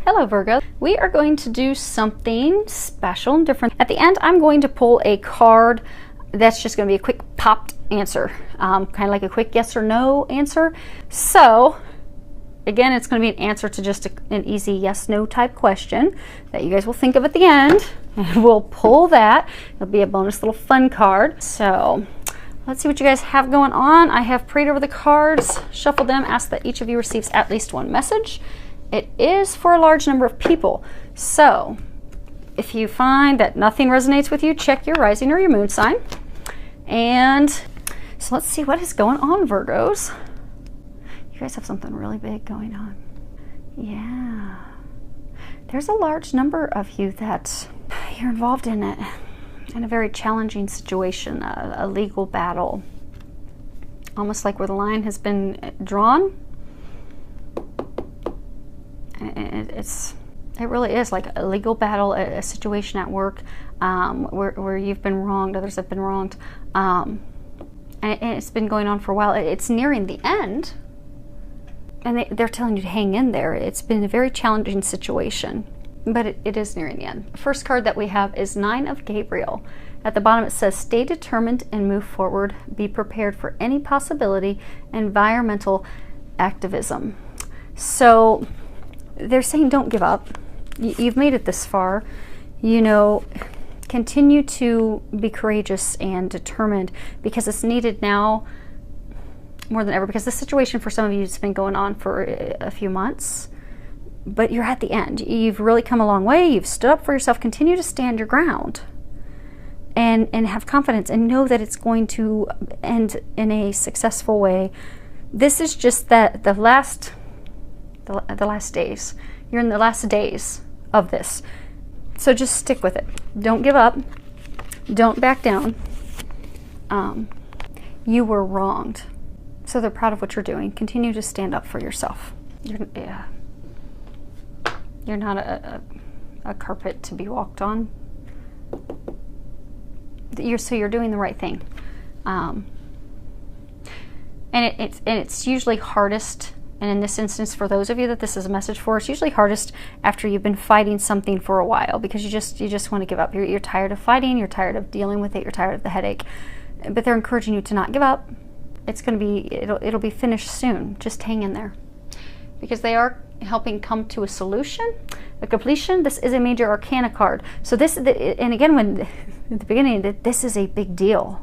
Hello Virgo. We are going to do something special and different. At the end, I'm going to pull a card that's just going to be a quick popped answer, kind of like a quick yes or no answer. So again, it's going to be an answer to just an easy yes no type question that you guys will think of at the end, and we'll pull that. It'll be a bonus little fun card. So let's see what you guys have going on. I have prayed over the cards, shuffled them, asked that each of you receives at least one message. It is for a large number of people. So if you find that nothing resonates with you, check your rising or your moon sign. And so let's see what is going on, Virgos. You guys have something really big going on. Yeah. There's a large number of you that you're involved in it, in a very challenging situation, a legal battle. Almost like where the line has been drawn. It really is like a legal battle, a situation at work where you've been wronged, others have been wronged, and it's been going on for a while. It's nearing the end, and they're telling you to hang in there. It's been a very challenging situation, but it is nearing the end. The first card that we have is Nine of Gabriel. At the bottom it says, stay determined and move forward. Be prepared for any possibility. Environmental activism. So they're saying don't give up. You've made it this far. You know, continue to be courageous and determined, because it's needed now more than ever, because the situation for some of you has been going on for a few months, but you're at the end. You've really come a long way. You've stood up for yourself. Continue to stand your ground and have confidence and know that it's going to end in a successful way. This is just that the last days. You're in the last days of this. So just stick with it. Don't give up. Don't back down. You were wronged. So they're proud of what you're doing. Continue to stand up for yourself. You're not a carpet to be walked on. You're doing the right thing. And it's usually hardest. And in this instance, for those of you that this is a message for, it's usually hardest after you've been fighting something for a while, because you just want to give up. You're tired of fighting. You're tired of dealing with it. You're tired of the headache. But they're encouraging you to not give up. It's going to be, it'll be finished soon. Just hang in there, because they are helping come to a solution, a completion. This is a major arcana card. So this, and again, when at the beginning, this is a big deal.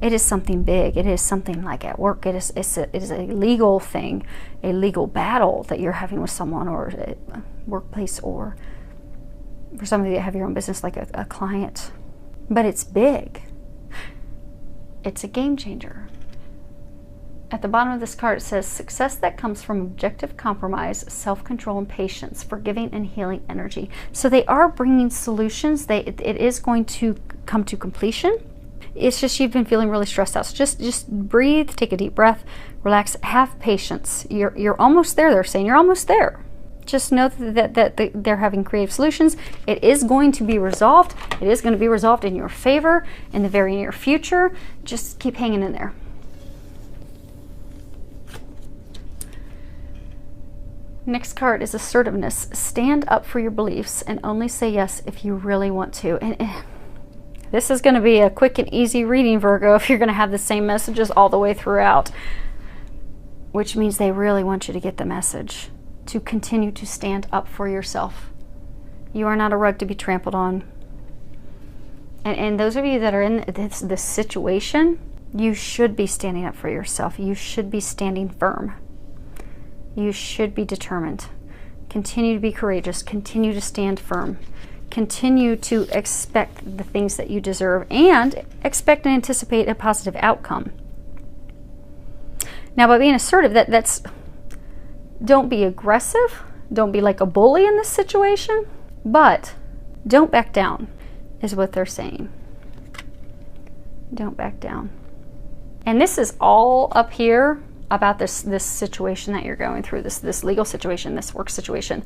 It is something big. It is something like at work. It is a legal thing, a legal battle that you're having with someone, or a workplace, or for some of you that have your own business, like a client. But it's big. It's a game changer. At the bottom of this card, it says, success that comes from objective compromise, self-control, and patience, forgiving and healing energy. So they are bringing solutions. It is going to come to completion. It's just you've been feeling really stressed out. So just breathe, take a deep breath, relax, have patience. You're almost there. They're saying you're almost there. Just know that they're having creative solutions. It is going to be resolved. It is going to be resolved in your favor in the very near future. Just keep hanging in there. Next card is Assertiveness. Stand up for your beliefs and only say yes if you really want to. And this is going to be a quick and easy reading, Virgo, if you're going to have the same messages all the way throughout, which means they really want you to get the message, to continue to stand up for yourself. You are not a rug to be trampled on. And those of you that are in this situation, you should be standing up for yourself. You should be standing firm. You should be determined. Continue to be courageous. Continue to stand firm. Continue to expect the things that you deserve, and expect and anticipate a positive outcome. Now, by being assertive, that's don't be aggressive. Don't be like a bully in this situation, but don't back down is what they're saying. Don't back down. And this is all up here about this situation that you're going through, this legal situation, this work situation.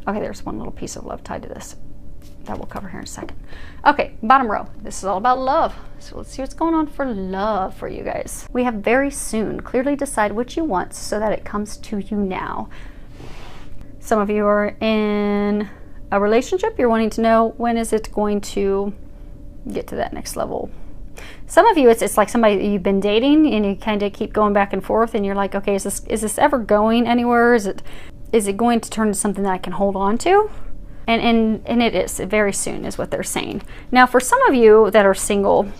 Okay, there's one little piece of love tied to this that we'll cover here in a second. Okay, bottom row. This is all about love. So let's see what's going on for love for you guys. We have very soon. Clearly decide what you want so that it comes to you now. Some of you are in a relationship. You're wanting to know, when is it going to get to that next level? Some of you, it's like somebody that you've been dating and you kind of keep going back and forth, and you're like, okay, is this ever going anywhere? Is it going to turn into something that I can hold on to? And it is, very soon is what they're saying. Now, for some of you that are single,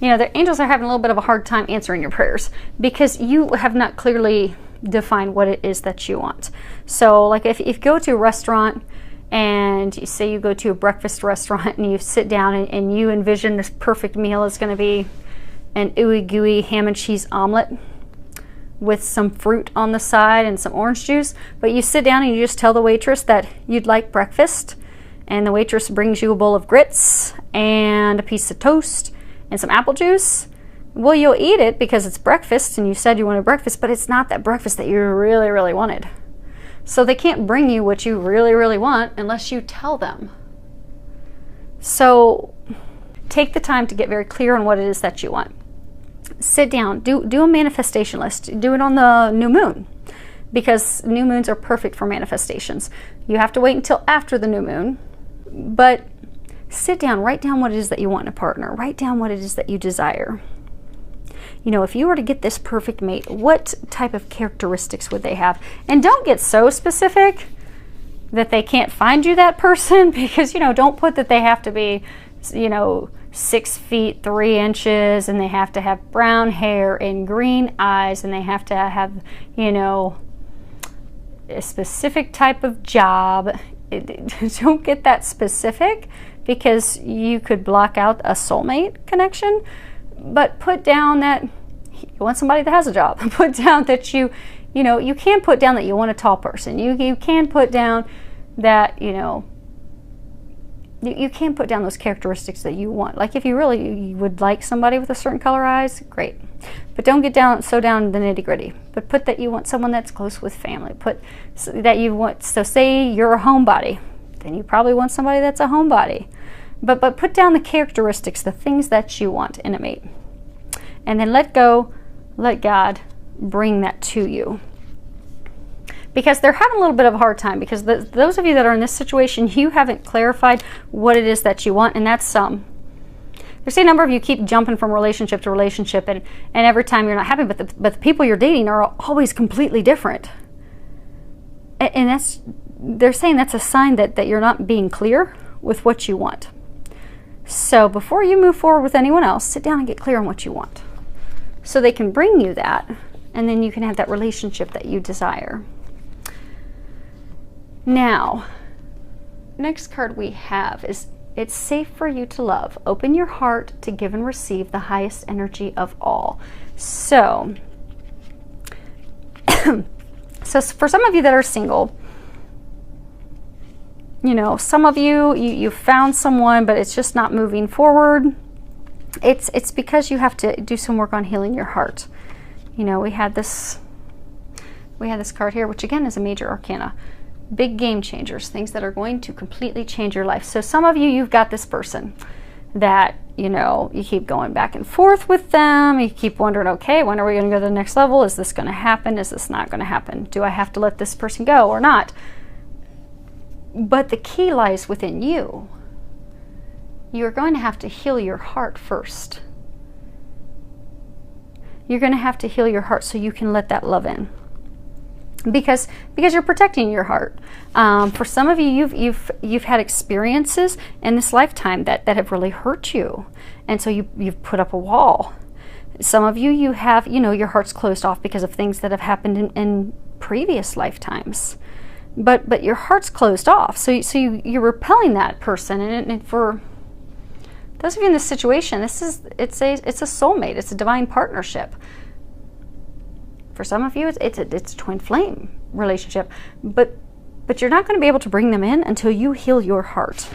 you know, the angels are having a little bit of a hard time answering your prayers because you have not clearly defined what it is that you want. So like if you go to a restaurant and you say you go to a breakfast restaurant and you sit down and you envision this perfect meal is going to be an ooey gooey ham and cheese omelet with some fruit on the side and some orange juice, but you sit down and you just tell the waitress that you'd like breakfast, and the waitress brings you a bowl of grits and a piece of toast and some apple juice. Well, you'll eat it because it's breakfast and you said you wanted breakfast, but it's not that breakfast that you really, really wanted. So they can't bring you what you really, really want unless you tell them. So take the time to get very clear on what it is that you want. Sit down, do a manifestation list. Do it on the new moon, because new moons are perfect for manifestations. You have to wait until after the new moon, but sit down, write down what it is that you want in a partner. Write down what it is that you desire. You know, if you were to get this perfect mate, what type of characteristics would they have? And don't get so specific that they can't find you that person, because, you know, don't put that they have to be, you know, 6 feet 3 inches and they have to have brown hair and green eyes and they have to have, you know, a specific type of job. Don't get that specific, because you could block out a soulmate connection. But put down that you want somebody that has a job. Put down that you know, you can put down that you want a tall person. You can put down that, you know, you can put down those characteristics that you want. Like if you really would like somebody with a certain color eyes, great. But don't get so down in the nitty gritty. But put that you want someone that's close with family. Put that you want, so say you're a homebody, then you probably want somebody that's a homebody. But put down the characteristics, the things that you want in a mate. And then let God bring that to you. Because they're having a little bit of a hard time, because those of you that are in this situation, you haven't clarified what it is that you want, and that's there's a number of you keep jumping from relationship to relationship, and every time you're not happy, but the people you're dating are always completely different. And they're saying that's a sign that you're not being clear with what you want. So before you move forward with anyone else, sit down and get clear on what you want, so they can bring you that, and then you can have that relationship that you desire. Now, next card we have is, it's safe for you to love. Open your heart to give and receive the highest energy of all. So, so for some of you that are single, you know, some of you found someone, but it's just not moving forward. It's because you have to do some work on healing your heart. You know, we had this card here, which again is a major arcana. Big game changers, things that are going to completely change your life. So some of you, you've got this person that, you know, you keep going back and forth with them. You keep wondering, okay, when are we going to go to the next level? Is this going to happen? Is this not going to happen? Do I have to let this person go or not? But the key lies within you. You're going to have to heal your heart first. You're going to have to heal your heart so you can let that love in. Because you're protecting your heart. For some of you, you've had experiences in this lifetime that have really hurt you, and so you've put up a wall. Some of you, you have, you know, your heart's closed off because of things that have happened in previous lifetimes. But your heart's closed off, so you're repelling that person. And for those of you in this situation, it's a soulmate. It's a divine partnership. For some of you, it's a twin flame relationship, but you're not going to be able to bring them in until you heal your heart.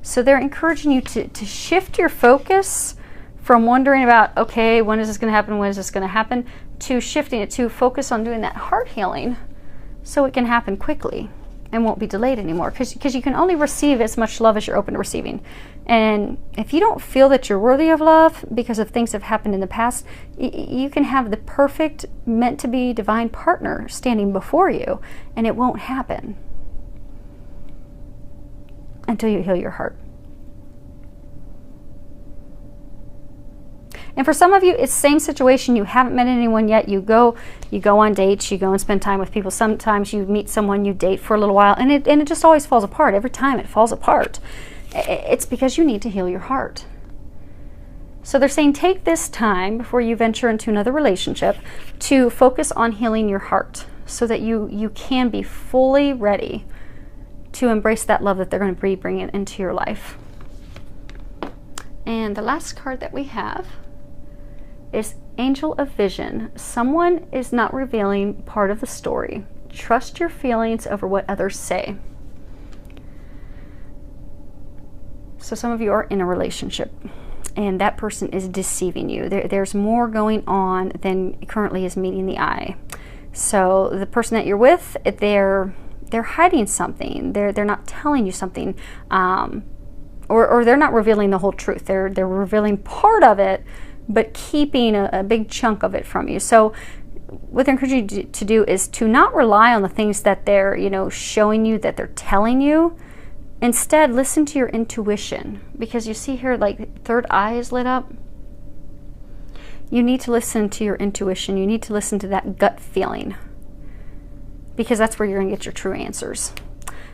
So they're encouraging you to shift your focus from wondering about, okay, when is this going to happen? When is this going to happen? To shifting it to focus on doing that heart healing, so it can happen quickly. and won't be delayed anymore, because you can only receive as much love as you're open to receiving. And if you don't feel that you're worthy of love because of things that have happened in the past, you can have the perfect, meant to be divine partner standing before you, and it won't happen until you heal your heart. And for some of you, it's the same situation. You haven't met anyone yet. You go on dates, you go and spend time with people. Sometimes you meet someone, you date for a little while, and it just always falls apart. Every time it falls apart. It's because you need to heal your heart. So they're saying take this time before you venture into another relationship to focus on healing your heart, so that you can be fully ready to embrace that love that they're going to be bringing into your life. And the last card that we have is Angel of Vision. Someone is not revealing part of the story. Trust your feelings over what others say. So some of you are in a relationship, and that person is deceiving you. There's more going on than currently is meeting the eye. So the person that you're with, they're hiding something. They're not telling you something, or they're not revealing the whole truth. They're revealing part of it, but keeping a big chunk of it from you. So what they're encouraging you to do is to not rely on the things that they're showing you, that they're telling you. Instead, listen to your intuition, because you see here, like, third eye is lit up. You need to listen to your intuition. You need to listen to that gut feeling, because that's where you're going to get your true answers.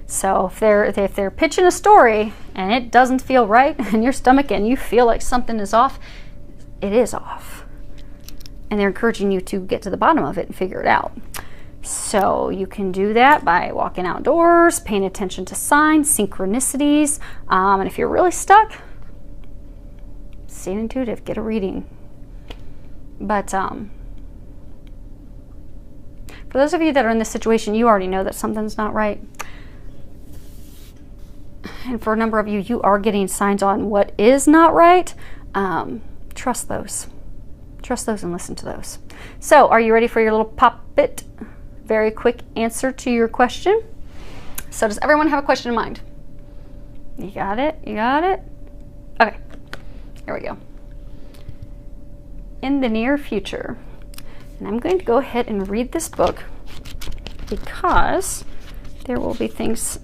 So if they're pitching a story and it doesn't feel right in your stomach and you feel like something is off, it is off. And they're encouraging you to get to the bottom of it and figure it out. So you can do that by walking outdoors, paying attention to signs, synchronicities, and if you're really stuck, see an intuitive, get a reading. But for those of you that are in this situation, you already know that something's not right. And for a number of you, you are getting signs on what is not right. Trust those. Trust those and listen to those. So are you ready for your little pop-it? Very quick answer to your question. So does everyone have a question in mind? You got it? You got it? Okay, here we go. In the near future, and I'm going to go ahead and read this book because there will be things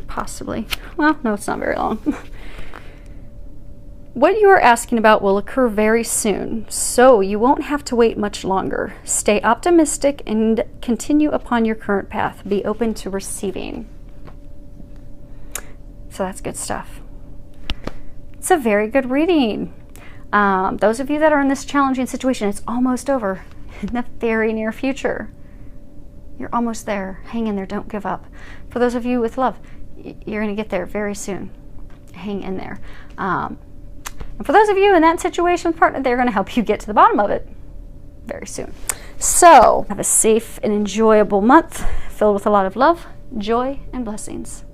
possibly, well, no, it's not very long. What you are asking about will occur very soon, so you won't have to wait much longer. Stay optimistic and continue upon your current path. Be open to receiving. So that's good stuff. It's a very good reading. Those of you that are in this challenging situation, it's almost over in the very near future. You're almost there. Hang in there. Don't give up. For those of you with love, you're going to get there very soon. Hang in there. And for those of you in that situation with partner, they're going to help you get to the bottom of it very soon. So have a safe and enjoyable month filled with a lot of love, joy, and blessings.